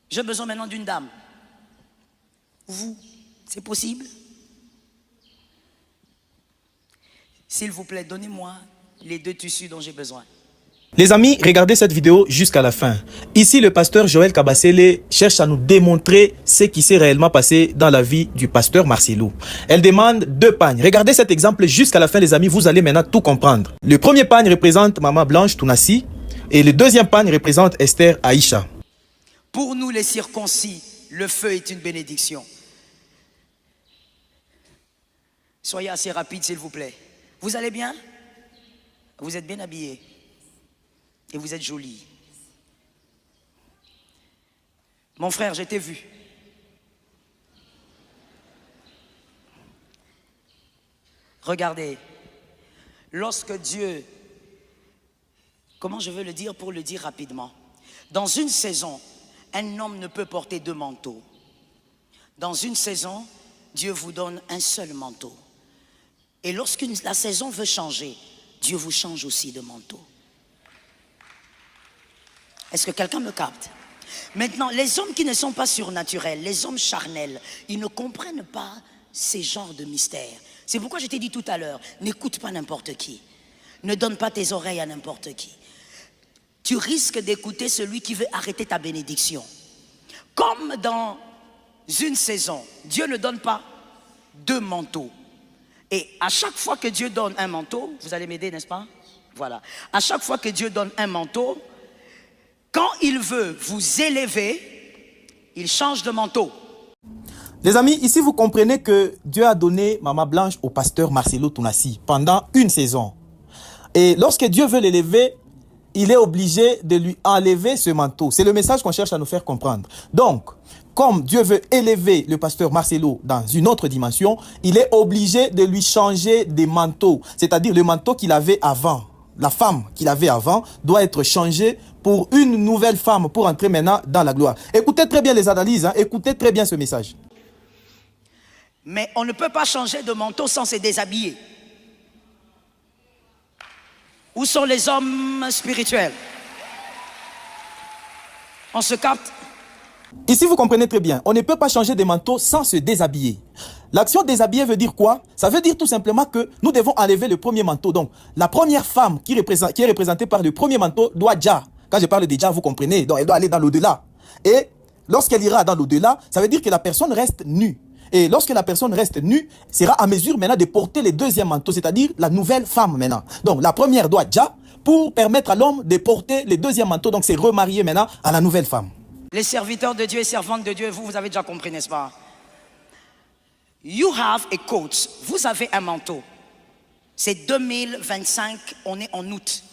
J'ai besoin maintenant d'une dame. Vous, c'est possible? S'il vous plaît, donnez-moi les 2 tissus dont j'ai besoin. Les amis, regardez cette vidéo jusqu'à la fin. Ici, le pasteur Joël Kabasele cherche à nous démontrer ce qui s'est réellement passé dans la vie du pasteur Marcelo. Elle demande 2 pagnes. Regardez cet exemple jusqu'à la fin, les amis. Vous allez maintenant tout comprendre. Le premier pagne représente Maman Blanche Tounassi et le deuxième pagne représente Esther Aïcha. Pour nous les circoncis, le feu est une bénédiction. Soyez assez rapide, s'il vous plaît. Vous allez bien? Vous êtes bien habillés. Et vous êtes jolie. Mon frère, je t'ai vu. Regardez, lorsque Dieu, comment je veux le dire pour le dire rapidement, dans une saison, un homme ne peut porter 2 manteaux. Dans une saison, Dieu vous donne un seul manteau. Et lorsque la saison veut changer, Dieu vous change aussi de manteau. Est-ce que quelqu'un me capte? Maintenant, les hommes qui ne sont pas surnaturels, les hommes charnels, ils ne comprennent pas ces genres de mystères. C'est pourquoi je t'ai dit tout à l'heure, n'écoute pas n'importe qui. Ne donne pas tes oreilles à n'importe qui. Tu risques d'écouter celui qui veut arrêter ta bénédiction. Comme dans une saison, Dieu ne donne pas 2 manteaux. Et à chaque fois que Dieu donne un manteau, vous allez m'aider, n'est-ce pas? Voilà. À chaque fois que Dieu donne un manteau, quand il veut vous élever, il change de manteau. Les amis, ici vous comprenez que Dieu a donné Maman Blanche au pasteur Marcelo Tounassi pendant une saison. Et lorsque Dieu veut l'élever, il est obligé de lui enlever ce manteau. C'est le message qu'on cherche à nous faire comprendre. Donc, comme Dieu veut élever le pasteur Marcelo dans une autre dimension, il est obligé de lui changer des manteaux. C'est-à-dire le manteau qu'il avait avant. La femme qu'il avait avant doit être changée pour une nouvelle femme pour entrer maintenant dans la gloire. Écoutez très bien les analyses, hein, écoutez très bien ce message. Mais on ne peut pas changer de manteau sans se déshabiller. Où sont les hommes spirituels? On se capte? Ici, vous comprenez très bien. On ne peut pas changer de manteau sans se déshabiller. L'action déshabiller veut dire quoi? Ça veut dire tout simplement que nous devons enlever le premier manteau. Donc, la première femme qui est représentée par le premier manteau doit déjà. Quand je parle de déjà, vous comprenez. Donc, elle doit aller dans l'au-delà. Et lorsqu'elle ira dans l'au-delà, ça veut dire que la personne reste nue. Et lorsque la personne reste nue, sera à mesure maintenant de porter le deuxième manteau, c'est-à-dire la nouvelle femme maintenant. Donc, la première doit déjà pour permettre à l'homme de porter le deuxième manteau. Donc, c'est remarier maintenant à la nouvelle femme. Les serviteurs de Dieu et servantes de Dieu, vous avez déjà compris, n'est-ce pas? You have a coat. Vous avez un manteau. C'est 2025, on est en août.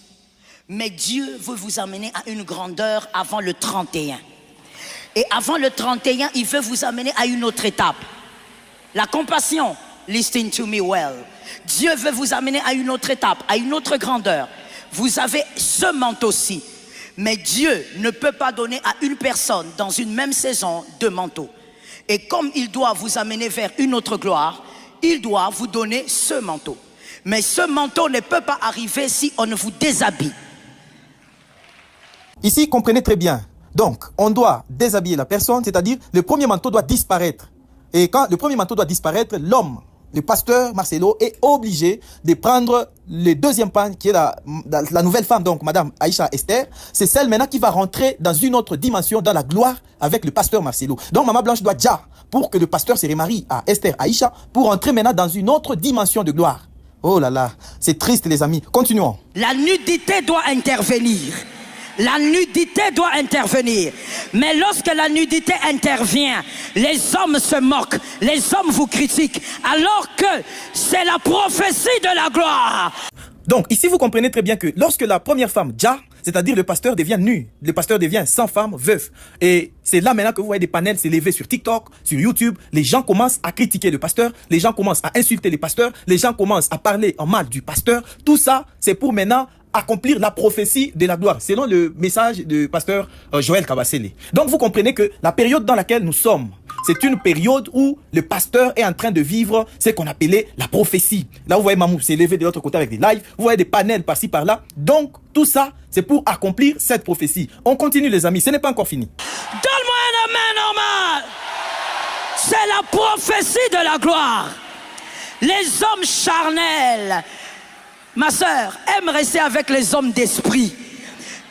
Mais Dieu veut vous amener à une grandeur avant le 31. Et avant le 31, il veut vous amener à une autre étape. La compassion, listen to me well. Dieu veut vous amener à une autre étape, à une autre grandeur. Vous avez ce manteau-ci. Mais Dieu ne peut pas donner à une personne dans une même saison 2 manteaux. Et comme il doit vous amener vers une autre gloire, il doit vous donner ce manteau. Mais ce manteau ne peut pas arriver si on ne vous déshabille. Ici, comprenez très bien. Donc, on doit déshabiller la personne, c'est-à-dire le premier manteau doit disparaître. Et quand le premier manteau doit disparaître, l'homme, le pasteur Marcelo, est obligé de prendre le deuxième pagne qui est la nouvelle femme, donc Madame Aïcha Esther. C'est celle maintenant qui va rentrer dans une autre dimension, dans la gloire avec le pasteur Marcelo. Donc Maman Blanche doit déjà, pour que le pasteur se remarie à Esther Aïcha, pour entrer maintenant dans une autre dimension de gloire. Oh là là, c'est triste les amis. Continuons. La nudité doit intervenir. La nudité doit intervenir. Mais lorsque la nudité intervient, les hommes se moquent, les hommes vous critiquent, alors que c'est la prophétie de la gloire. Donc ici vous comprenez très bien que lorsque la première femme, Dja, c'est-à-dire le pasteur devient nu, le pasteur devient sans femme, veuf. Et c'est là maintenant que vous voyez des panels s'élever sur TikTok, sur YouTube. Les gens commencent à critiquer le pasteur, les gens commencent à insulter les pasteurs, les gens commencent à parler en mal du pasteur. Tout ça, c'est pour maintenant accomplir la prophétie de la gloire, selon le message du pasteur Joël Kabasele. Donc vous comprenez que la période dans laquelle nous sommes, c'est une période où le pasteur est en train de vivre ce qu'on appelait la prophétie. Là, vous voyez Mamou s'élever de l'autre côté avec des lives, vous voyez des panels par-ci par-là. Donc, tout ça, c'est pour accomplir cette prophétie. On continue les amis, ce n'est pas encore fini. Donne-moi un C'est la prophétie de la gloire. Les hommes charnels, ma sœur, aiment rester avec les hommes d'esprit.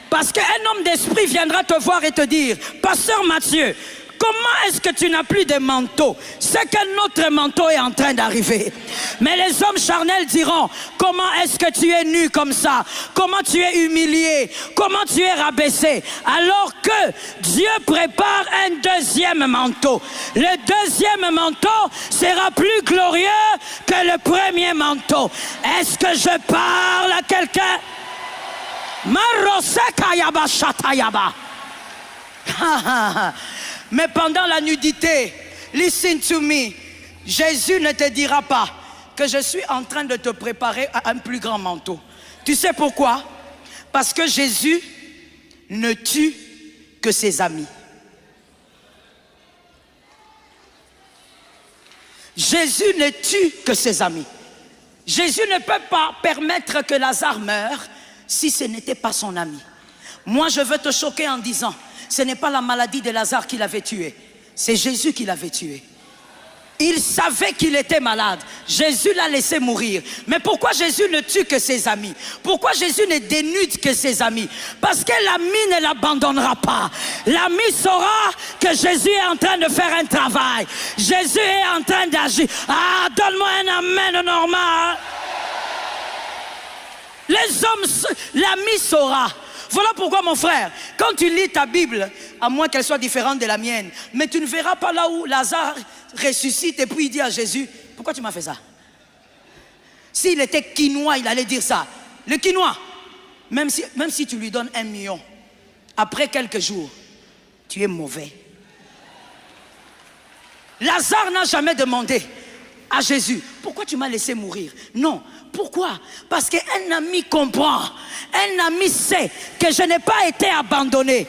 Parce qu'un homme d'esprit viendra te voir et te dire, Pasteur Mathieu, comment est-ce que tu n'as plus de manteau? C'est qu'un autre manteau est en train d'arriver. Mais les hommes charnels diront, comment est-ce que tu es nu comme ça? Comment tu es humilié? Comment tu es rabaissé? Alors que Dieu prépare un deuxième manteau. Le deuxième manteau sera plus glorieux que le premier manteau. Est-ce que je parle à quelqu'un? Marosekayaba shatayaba. Mais pendant la nudité, listen to me, Jésus ne te dira pas que je suis en train de te préparer à un plus grand manteau. Tu sais pourquoi? Parce que Jésus ne tue que ses amis. Jésus ne tue que ses amis. Jésus ne peut pas permettre que Lazare meure si ce n'était pas son ami. Moi, je veux te choquer en disant, ce n'est pas la maladie de Lazare qui l'avait tué, c'est Jésus qui l'avait tué. Il savait qu'il était malade. Jésus l'a laissé mourir. Mais pourquoi Jésus ne tue que ses amis? Pourquoi Jésus ne dénude que ses amis? Parce que l'ami ne l'abandonnera pas. L'ami saura que Jésus est en train de faire un travail. Jésus est en train d'agir. Ah, donne-moi un amen normal. Les hommes, l'ami saura. Voilà pourquoi, mon frère, quand tu lis ta Bible, à moins qu'elle soit différente de la mienne, mais tu ne verras pas là où Lazare ressuscite et puis il dit à Jésus, pourquoi tu m'as fait ça? S'il était quinois, il allait dire ça. Le quinois, même si tu lui donnes 1 million, après quelques jours, tu es mauvais. Lazare n'a jamais demandé à Jésus, pourquoi tu m'as laissé mourir? Non. Pourquoi? Parce qu'un ami comprend, un ami sait que je n'ai pas été abandonné.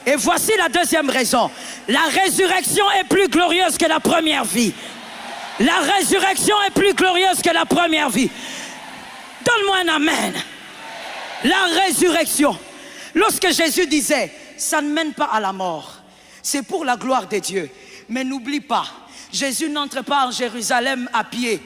Et voici la deuxième raison. La résurrection est plus glorieuse que la première vie. La résurrection est plus glorieuse que la première vie. Donne-moi un amen. La résurrection. Lorsque Jésus disait, ça ne mène pas à la mort, c'est pour la gloire de Dieu. Mais n'oublie pas, Jésus n'entre pas en Jérusalem à pied.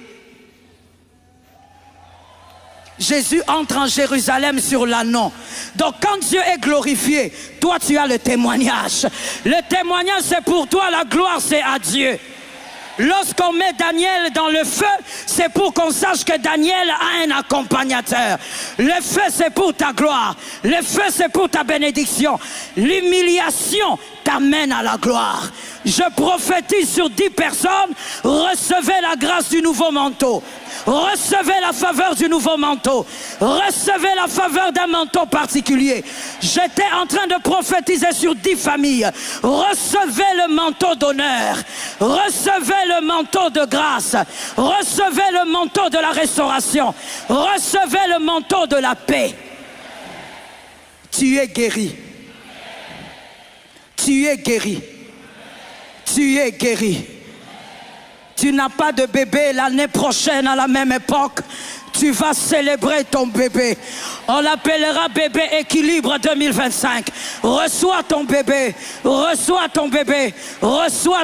Jésus entre en Jérusalem sur l'ânon. Donc quand Dieu est glorifié, toi tu as le témoignage. Le témoignage c'est pour toi, la gloire c'est à Dieu. Lorsqu'on met Daniel dans le feu, c'est pour qu'on sache que Daniel a un accompagnateur. Le feu c'est pour ta gloire. Le feu c'est pour ta bénédiction. L'humiliation t'amène à la gloire. Je prophétise sur 10 personnes, recevez la grâce du nouveau manteau. Recevez la faveur du nouveau manteau. Recevez la faveur d'un manteau particulier. J'étais en train de prophétiser sur 10 familles. Recevez le manteau d'honneur. Recevez le manteau de grâce. Recevez le manteau de la restauration. Recevez le manteau de la paix. Tu es guéri. Tu es guéri. Tu es guéri. Tu n'as pas de bébé l'année prochaine à la même époque. Tu vas célébrer ton bébé. On l'appellera bébé équilibre 2025. Reçois ton bébé. Reçois ton bébé. Reçois